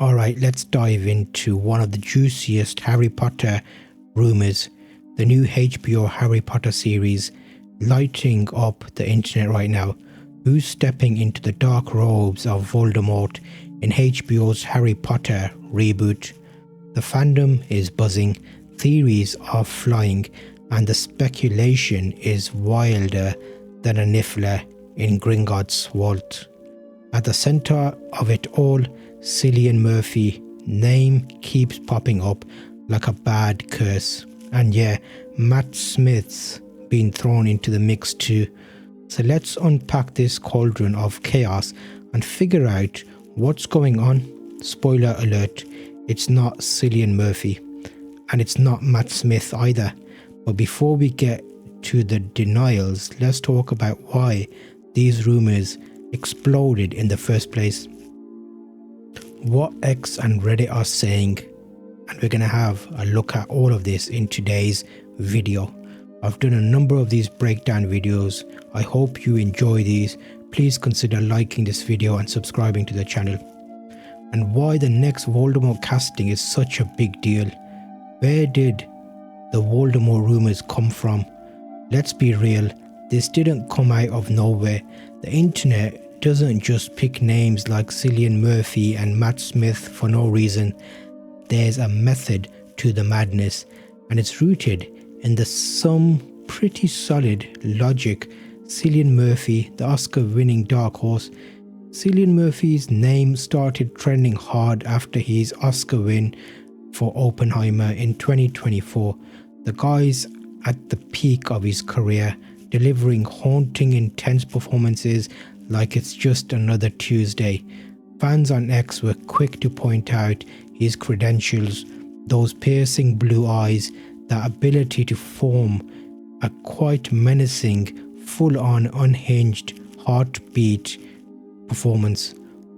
Alright, let's dive into one of the juiciest Harry Potter rumours. The new HBO Harry Potter series lighting up the internet right now. Who's stepping into the dark robes of Voldemort in HBO's Harry Potter reboot? The fandom is buzzing, theories are flying, and the speculation is wilder than a niffler in Gringotts vault. At the centre of it all, Cillian Murphy name keeps popping up like a bad curse. And yeah, Matt Smith's been thrown into the mix too. So let's unpack this cauldron of chaos and figure out what's going on. Spoiler alert, it's not Cillian Murphy and it's not Matt Smith either. But before we get to the denials, let's talk about why these rumours exploded in the first place, what X and Reddit are saying, and we're going to have a look at all of this in today's video. I've done a number of these breakdown videos. I hope you enjoy these. Please consider liking this video and subscribing to the channel. And why the next Voldemort casting is such a big deal. Where did the Voldemort rumours come from? Let's be real, this didn't come out of nowhere. The internet doesn't just pick names like Cillian Murphy and Matt Smith for no reason. There's a method to the madness, and it's rooted in some pretty solid logic. Cillian Murphy, the Oscar-winning dark horse. Cillian Murphy's name started trending hard after his Oscar win for Oppenheimer in 2024. The guy's at the peak of his career, delivering haunting, intense performances like it's just another Tuesday. Fans on X were quick to point out his credentials, those piercing blue eyes, that ability to form a quite menacing, full-on unhinged heartbeat performance.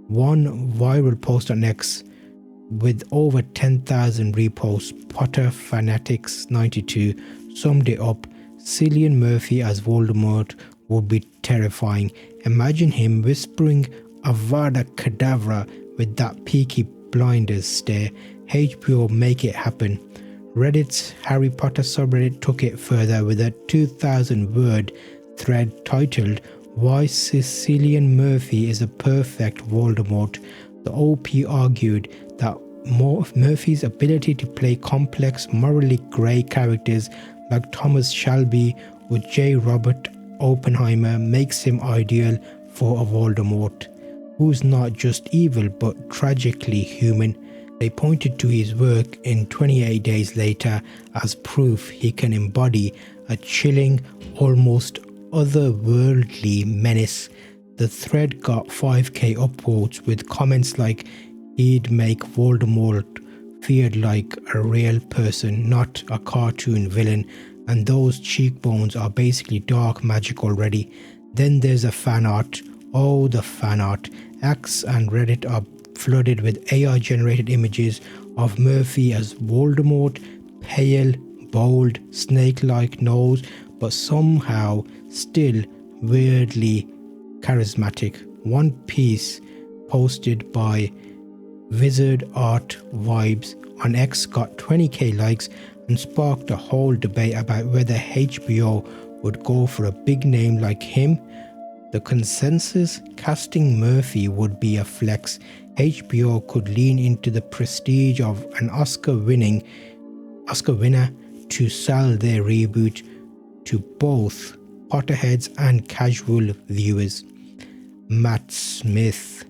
One viral post on X with over 10,000 reposts, Potter Fanatics 92 summed it up. Cillian Murphy as Voldemort would be terrifying. Imagine him whispering Avada Kedavra with that peaky blinders stare. HBO make it happen. Reddit's Harry Potter subreddit took it further with a 2,000 word thread titled "Why Cillian Murphy is a Perfect Voldemort." The OP argued that Murphy's ability to play complex, morally grey characters like Thomas Shelby or J. Robert Oppenheimer makes him ideal for a Voldemort who's not just evil but tragically human. They pointed to his work in 28 Days Later as proof he can embody a chilling, almost otherworldly menace. The thread got 5k upvotes with comments like he'd make Voldemort feared like a real person, not a cartoon villain, and those cheekbones are basically dark magic already. Then there's a fan art. Oh, the fan art. X and Reddit are flooded with AI generated images of Murphy as Voldemort, pale, bold, snake-like nose, but somehow still weirdly charismatic. One piece posted by Wizard Art Vibes on X got 20k likes and sparked a whole debate about whether HBO would go for a big name like him. The consensus, casting Murphy would be a flex. HBO could lean into the prestige of an Oscar winner to sell their reboot to both Potterheads and casual viewers. Matt Smith,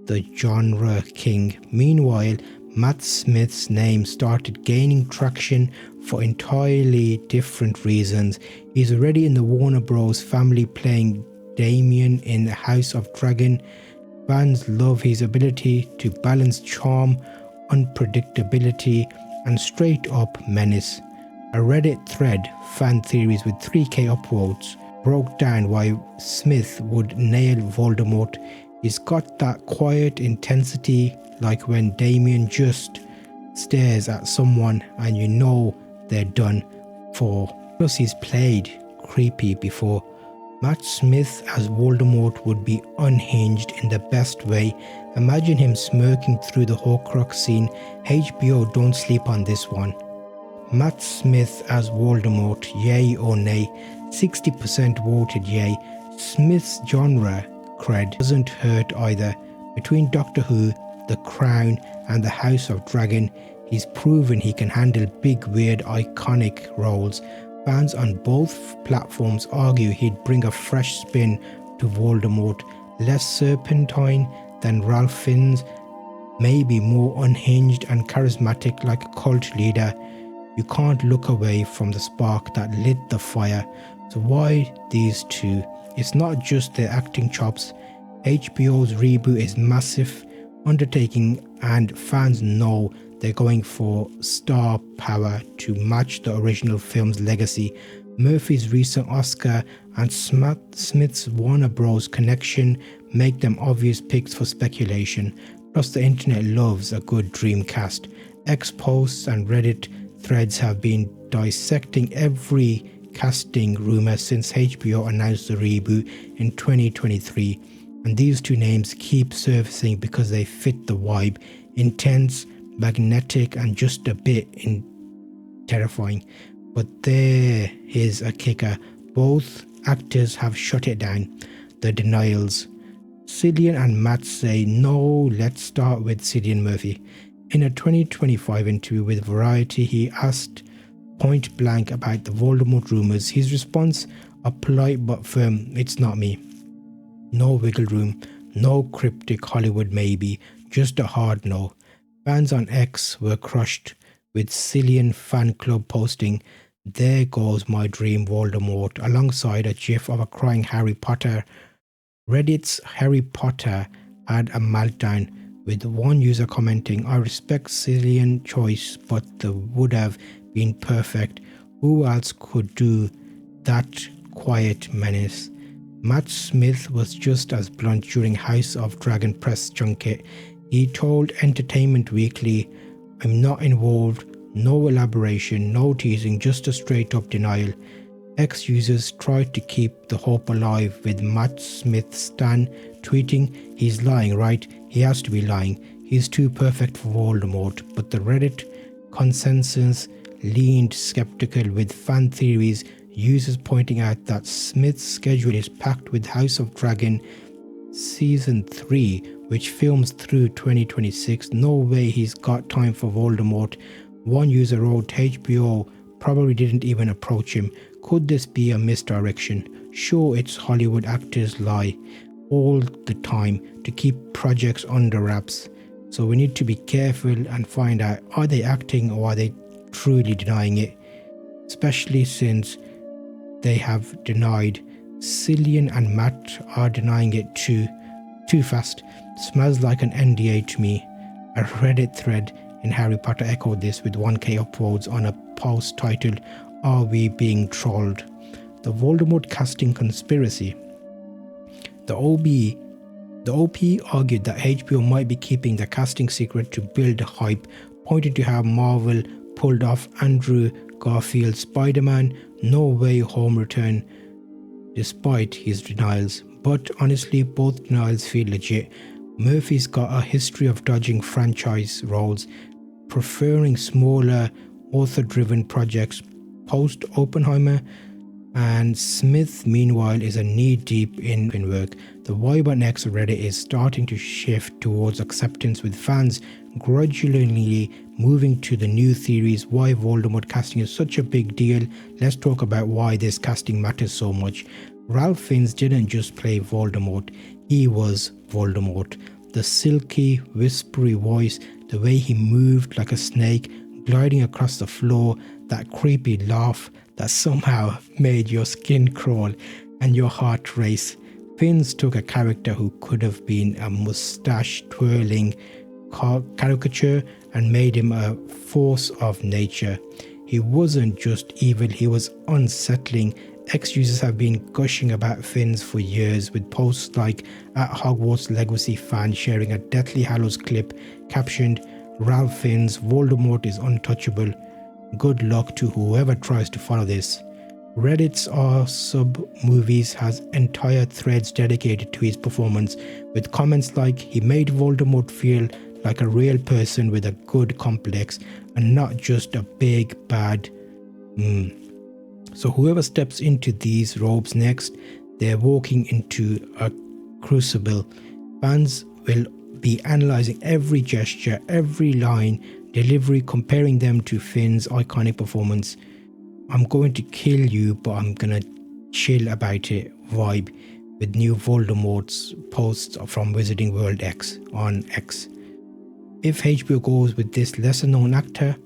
the genre king. Meanwhile, Matt Smith's name started gaining traction for entirely different reasons. He's already in the Warner Bros. Family playing Damien in the House of Dragon. Fans love his ability to balance charm, unpredictability, and straight-up menace. A Reddit thread, fan theories with 3k upvotes, broke down why Smith would nail Voldemort. He's got that quiet intensity, like when Damien just stares at someone and you know they're done for. Plus he's played creepy before. Matt Smith as Voldemort would be unhinged in the best way. Imagine him smirking through the Horcrux scene. HBO, don't sleep on this one. Matt Smith as Voldemort, yay or nay? 60% voted yay. Smith's genre cred doesn't hurt either. Between Doctor Who, The Crown and The House of Dragon, he's proven he can handle big, weird, iconic roles. Fans on both platforms argue he'd bring a fresh spin to Voldemort, less serpentine than Ralph Fiennes, maybe more unhinged and charismatic like a cult leader. You can't look away from the spark that lit the fire. So why these two? It's not just their acting chops. HBO's reboot is massive undertaking and fans know they're going for star power to match the original film's legacy. Murphy's recent Oscar and Smith's Warner Bros. Connection make them obvious picks for speculation. Plus the internet loves a good dream cast. X-posts and Reddit threads have been dissecting every casting rumor since HBO announced the reboot in 2023. And these two names keep surfacing because they fit the vibe. Intense, magnetic and just a bit terrifying. But there is a kicker. Both actors have shut it down. The denials. Cillian and Matt say no. Let's start with Cillian Murphy. In a 2025 interview with Variety, he asked point blank about the Voldemort rumors. His response, a polite but firm, "It's not me." No wiggle room, no cryptic Hollywood maybe, just a hard no. Fans on X were crushed, with Cillian fan club posting, "There goes my dream Voldemort," alongside a gif of a crying Harry Potter. Reddit's Harry Potter had a meltdown, with one user commenting, "I respect Cillian's choice, but the would have been perfect. Who else could do that quiet menace?" Matt Smith was just as blunt during House of Dragon press junket. He told Entertainment Weekly, "I'm not involved, no elaboration, no teasing, just a straight up denial." X-users tried to keep the hope alive with Matt Smith stan tweeting, "He's lying, right? He has to be lying. He's too perfect for Voldemort." But the Reddit consensus leaned skeptical, with fan theories users pointing out that Smith's schedule is packed with House of Dragon Season 3, which films through 2026. No way he's got time for Voldemort. One user wrote, "HBO probably didn't even approach him. Could this be a misdirection? Sure, it's Hollywood actors lie all the time to keep projects under wraps. So we need to be careful and find out, are they acting or are they truly denying it? Especially since they have denied. Cillian and Matt are denying it too fast. Smells like an NDA to me." A Reddit thread in Harry Potter echoed this, with 1k upvotes on a post titled, "Are we being trolled?" The Voldemort casting conspiracy. The OP argued that HBO might be keeping the casting secret to build hype, pointing to how Marvel pulled off Andrew Garfield's Spider-Man No Way Home return despite his denials. But honestly, both denials feel legit. Murphy's got a history of dodging franchise roles, preferring smaller, author-driven projects post-Oppenheimer, and Smith, meanwhile, is a knee-deep in work. The vibe on X Reddit is starting to shift towards acceptance, with fans grudgingly moving to the new theories why Voldemort casting is such a big deal. Let's talk about why this casting matters so much. Ralph Fiennes didn't just play Voldemort, he was Voldemort. The silky, whispery voice, the way he moved like a snake, gliding across the floor, that creepy laugh that somehow made your skin crawl and your heart race. Fiennes took a character who could have been a mustache-twirling caricature and made him a force of nature. He wasn't just evil, he was unsettling. X-users have been gushing about Fiennes for years, with posts like @Hogwarts Legacy fan sharing a Deathly Hallows clip captioned, "Ralph Fiennes, Voldemort is untouchable. Good luck to whoever tries to follow this." Reddit's R sub movies has entire threads dedicated to his performance, with comments like he made Voldemort feel like a real person with a good complex and not just a big bad. So whoever steps into these robes next, they're walking into a crucible. Fans will be analysing every gesture, every line, delivery, comparing them to Finn's iconic performance. I'm going to kill you, but I'm gonna chill about it vibe with new Voldemort's posts from Wizarding World X on X. If HBO goes with this lesser known actor,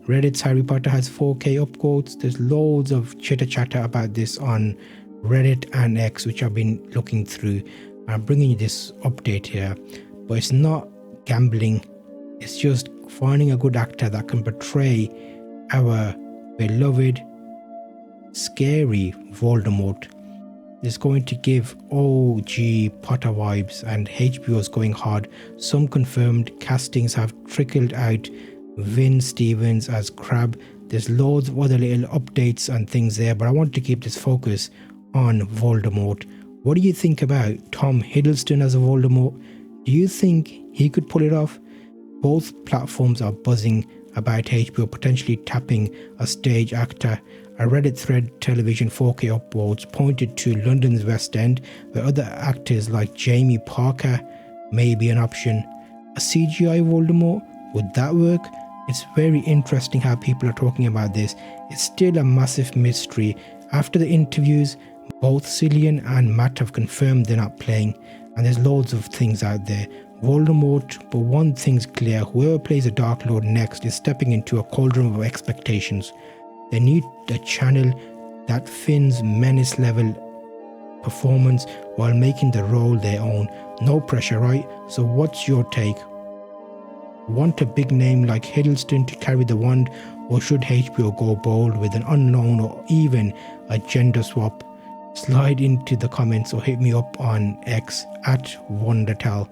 Reddit's Harry Potter has 4K upvotes. There's loads of chitter chatter about this on Reddit and X, which I've been looking through. I'm bringing you this update here, but it's not gambling. It's just finding a good actor that can portray our beloved, scary Voldemort. Is going to give OG Potter vibes, and HBO is going hard. Some confirmed castings have trickled out. Vin Stevens as Crabbe. There's loads of other little updates and things there, but I want to keep this focus on Voldemort. What do you think about Tom Hiddleston as a Voldemort? Do you think he could pull it off? Both platforms are buzzing about HBO potentially tapping a stage actor. A Reddit thread television 4K upvotes pointed to London's West End, where other actors like Jamie Parker may be an option. A CGI Voldemort? Would that work? It's very interesting how people are talking about this. It's still a massive mystery. After the interviews, both Cillian and Matt have confirmed they're not playing, and there's loads of things out there. Voldemort, but one thing's clear, whoever plays a Dark Lord next is stepping into a cauldron of expectations. They need a channel that Finn's menace level performance while making the role their own. No pressure, right? So what's your take? Want a big name like Hiddleston to carry the wand, or should HBO go bold with an unknown or even a gender swap? Slide into the comments or hit me up on X at Wondatell.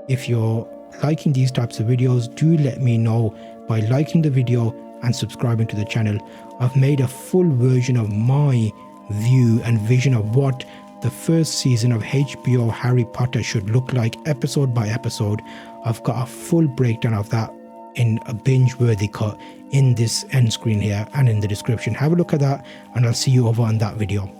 If you're liking these types of videos, do let me know by liking the video and subscribing to the channel. I've made a full version of my view and vision of what the first season of HBO Harry Potter should look like, episode by episode. I've got a full breakdown of that in a binge-worthy cut in this end screen here and in the description. Have a look at that, and I'll see you over on that video.